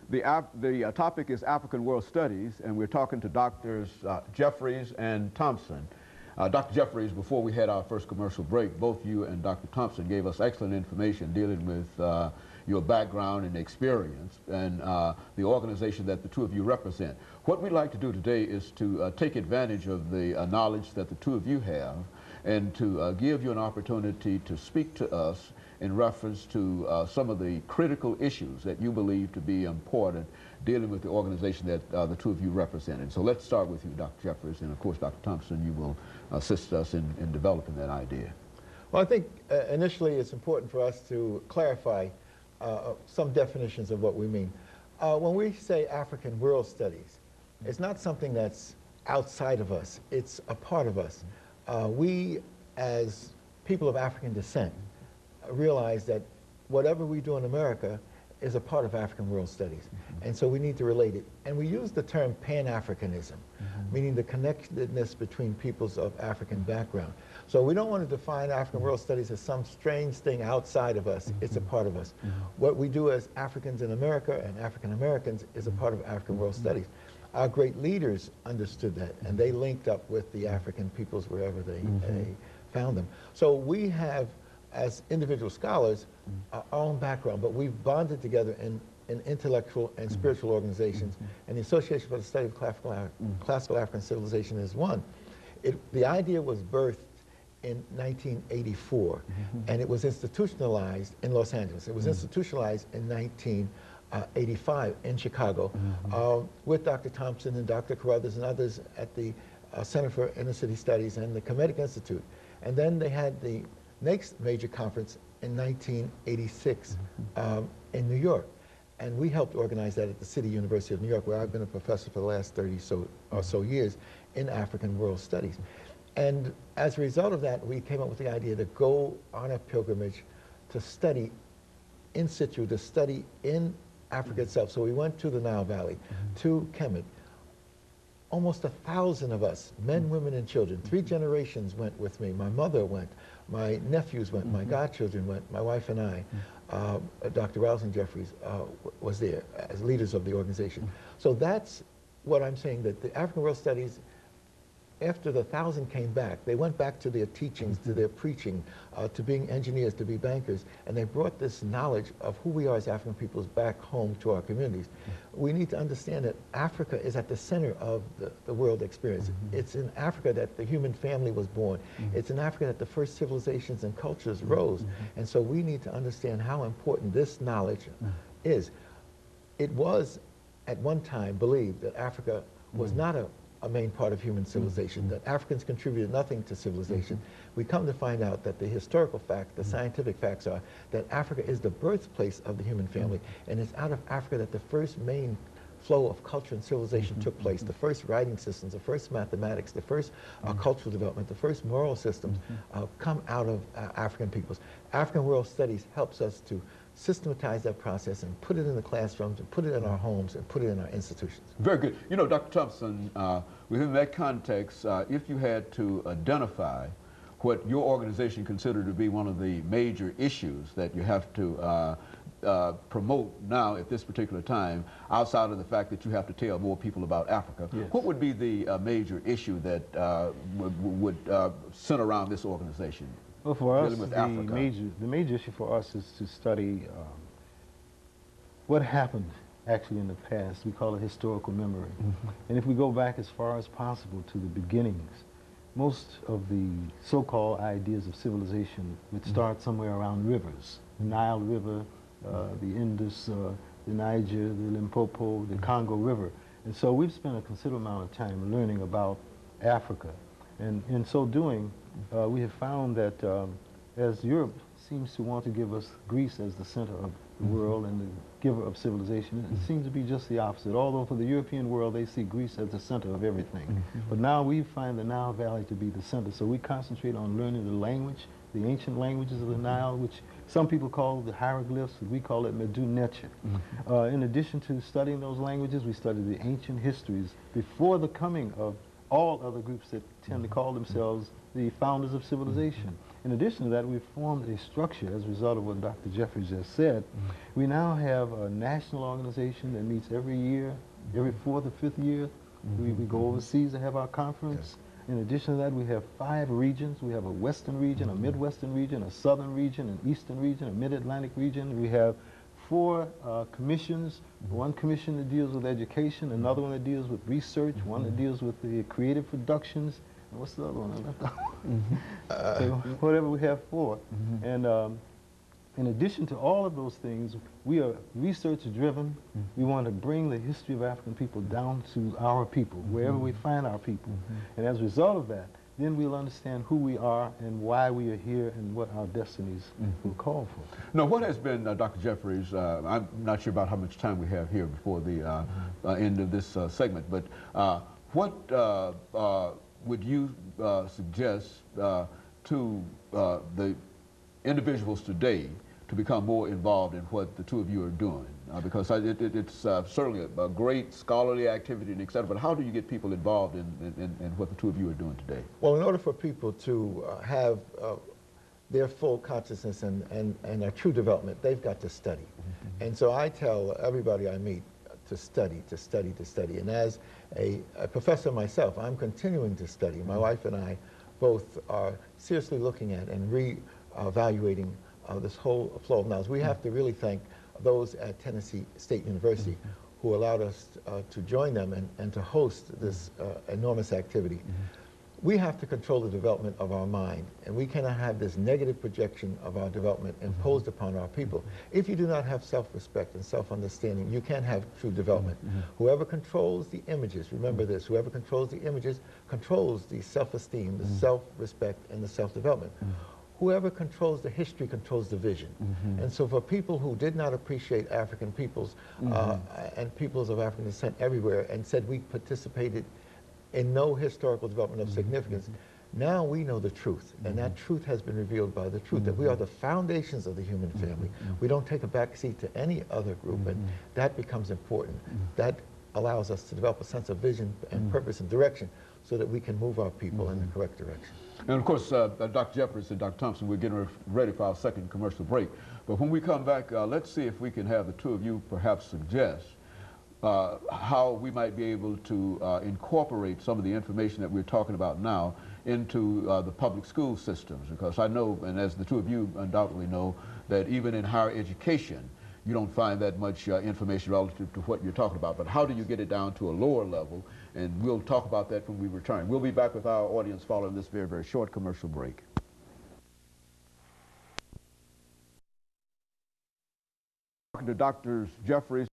The topic is African World Studies, and we're talking to Doctors Jeffries and Thompson. Dr. Jeffries, before we had our first commercial break, both you and Dr. Thompson gave us excellent information dealing with your background and experience and the organization that the two of you represent. What we'd like to do today is to take advantage of the knowledge that the two of you have and to give you an opportunity to speak to us in reference to some of the critical issues that you believe to be important dealing with the organization that the two of you represent. And so let's start with you, Dr. Jeffries, and of course, Dr. Thompson, you will assist us in developing that idea. Well, I think initially it's important for us to clarify some definitions of what we mean. When we say African World Studies, it's not something that's outside of us, it's a part of us. We, as people of African descent, realize that whatever we do in America is a part of African World Studies. And so we need to relate it. And we use the term Pan-Africanism, meaning the connectedness between peoples of African background. So we don't want to define African World Studies as some strange thing outside of us. It's a part of us. What we do as Africans in America and African Americans is a part of African World Studies. Our great leaders understood that, and they linked up with the African peoples wherever they found them. So we have, as individual scholars, our own background, but we've bonded together in intellectual and spiritual organizations, and the Association for the Study of Classical African Civilization is one. The idea was birthed in 1984, and it was institutionalized in Los Angeles. It was institutionalized in 1985 in Chicago with Dr. Thompson and Dr. Carruthers and others at the Center for Inner City Studies and the Kemetic Institute. And then they had the next major conference in 1986 in New York. And we helped organize that at the City University of New York, where I've been a professor for the last 30 or so years in African World Studies. And as a result of that, we came up with the idea to go on a pilgrimage to study in situ, to study in Africa itself. So we went to the Nile Valley, to Kemet. Almost 1,000 of us, men, women, and children, 3 generations went with me. My mother went, my nephews went, my godchildren went, my wife and I. Dr. Roslyn Jeffries was there as leaders of the organization. So that's what I'm saying, that the African World Studies, after the 1,000 came back, they went back to their teachings, to their preaching, to being engineers, to be bankers, and they brought this knowledge of who we are as African peoples back home to our communities. We need to understand that Africa is at the center of the world experience. It's in Africa that the human family was born. It's in Africa that the first civilizations and cultures rose. And so we need to understand how important this knowledge is. It was, at one time, believed that Africa was not a main part of human civilization, that Africans contributed nothing to civilization. We come to find out that the historical fact, the scientific facts are that Africa is the birthplace of the human family, and it's out of Africa that the first main flow of culture and civilization took place. The first writing systems, the first mathematics, the first cultural development, the first moral systems come out of African peoples. African World Studies helps us to systematize that process and put it in the classrooms and put it in our homes and put it in our institutions. Very good. You know, Dr. Thompson, within that context, if you had to identify what your organization considered to be one of the major issues that you have to promote now at this particular time, outside of the fact that you have to tell more people about Africa, what would be the major issue that would center around this organization? Well, for us, the major issue for us is to study what happened actually in the past. We call it historical memory. And if we go back as far as possible to the beginnings, most of the so-called ideas of civilization would start somewhere around rivers. The Nile River, the Indus, the Niger, the Limpopo, the Congo River. And so we've spent a considerable amount of time learning about Africa. And in so doing, we have found that as Europe seems to want to give us Greece as the center of the world and the giver of civilization, it seems to be just the opposite. Although for the European world, they see Greece as the center of everything. But now we find the Nile Valley to be the center. So we concentrate on learning the language, the ancient languages of the Nile, which some people call the hieroglyphs, we call it Medu Neter. In addition to studying those languages, we study the ancient histories before the coming of all other groups that tend to call themselves the founders of civilization. In addition to that, we've formed a structure as a result of what Dr. Jeffries just said. We now have a national organization that meets every year, every 4th or 5th year. We go overseas to have our conference. In addition to that, we have 5 regions. We have a Western region, a Midwestern region, a Southern region, an Eastern region, a Mid-Atlantic region. We have 4 commissions, one commission that deals with education, another one that deals with research, one that deals with the creative productions, and what's the other one? I left out. So whatever, we have 4. And in addition to all of those things, we are research driven. We want to bring the history of African people down to our people, wherever we find our people. And as a result of that, then we'll understand who we are and why we are here and what our destinies will call for. Now, what has been, Dr. Jeffries, I'm not sure about how much time we have here before the end of this segment, but what would you suggest to the individuals today to become more involved in what the two of you are doing? Because it's certainly a great scholarly activity and et cetera, but how do you get people involved in what the two of you are doing today? Well, in order for people to have their full consciousness and a true development, they've got to study. And so I tell everybody I meet to study, to study, to study. And as a professor myself, I'm continuing to study. My wife and I both are seriously looking at and re-evaluating this whole flow of knowledge. We have to really thank those at Tennessee State University who allowed us to join them and to host this enormous activity. We have to control the development of our mind, and we cannot have this negative projection of our development imposed upon our people. If you do not have self-respect and self-understanding, you can't have true development. Whoever controls the images, remember this, whoever controls the images controls the self-esteem, the self-respect, and the self-development. Whoever controls the history controls the vision. And so for people who did not appreciate African peoples and peoples of African descent everywhere and said we participated in no historical development of significance, now we know the truth, and that truth has been revealed by the truth, that we are the foundations of the human family. We don't take a back seat to any other group, and that becomes important. That allows us to develop a sense of vision and purpose and direction so that we can move our people in the correct direction. And of course, Dr. Jeffries and Dr. Thompson, we're getting ready for our second commercial break. But when we come back, let's see if we can have the two of you perhaps suggest how we might be able to incorporate some of the information that we're talking about now into the public school systems. Because I know, and as the two of you undoubtedly know, that even in higher education, you don't find that much information relative to what you're talking about. But how do you get it down to a lower level? And we'll talk about that when we return. We'll be back with our audience following this very, very short commercial break. Talking to Drs. Jeffries